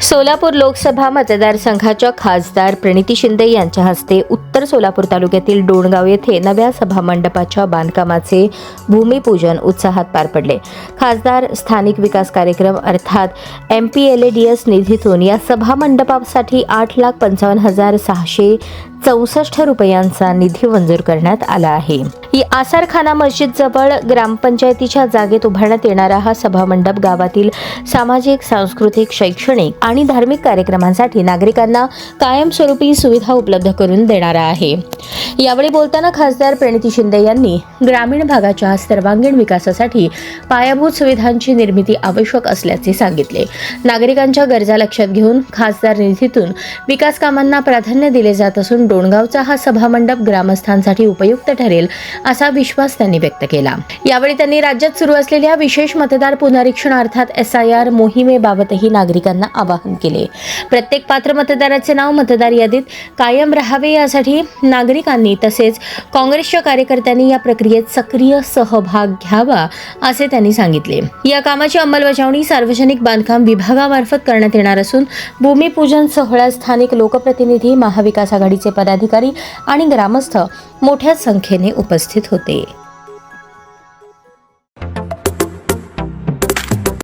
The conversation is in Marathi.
सोलापूर लोकसभा मतदारसंघाच्या खासदार प्रणिती शिंदे यांच्या हस्ते उत्तर सोलापूर तालुक्यातील डोणगाव येथे नव्या सभामंडपाच्या बांधकामाचे भूमिपूजन उत्साहात पार पडले. खासदार स्थानिक विकास कार्यक्रम अर्थात MPLADS निधीतून या सभामंडपासाठी 8,55,664 रुपयांचा निधी मंजूर करण्यात आला आहे. ही आसारखाना मस्जिद जवळ ग्रामपंचायतीच्या जागेत उभारण्यात येणारा हा सभामंडप गावातील सामाजिक, सांस्कृतिक, शैक्षणिक आणि धार्मिक कार्यक्रमांसाठी नागरिकांना कायमस्वरूपी सुविधा उपलब्ध करून देणारा आहे. यावेळी बोलताना खासदार प्रणिती शिंदे यांनी ग्रामीण भागाच्या सर्वांगीण विकासासाठी पायाभूत सुविधांची निर्मिती आवश्यक असल्याचे सांगितले. नागरिकांच्या गरजा लक्षात घेऊन खासदार निधीतून विकास कामांना प्राधान्य दिले जात असून डोणगावचा हा सभामंडप ग्रामस्थांसाठी उपयुक्त ठरेल असा विश्वास त्यांनी व्यक्त केला. यावेळी त्यांनी राज्यात सुरू असलेल्या विशेष मतदार पुनरीक्षण अर्थात SIR मोहिमेबाबतही नागरिकांना आवाहन केले. प्रत्येक पात्र मतदाराचे नाव मतदार यादीत कायम राहावे यासाठी नागरिकांनी तसेच काँग्रेसच्या कार्यकर्त्यांनी या प्रक्रियेत सक्रिय सहभाग घ्यावा असे त्यांनी सांगितले. या कामाची अंमलबजावणी सार्वजनिक बांधकाम विभागामार्फत करण्यात येणार असून भूमिपूजन सोहळ्यात स्थानिक लोकप्रतिनिधी, महाविकास आघाडीचे पदाधिकारी आणि ग्रामस्थ मोठ्या संख्येने उपस्थित होते.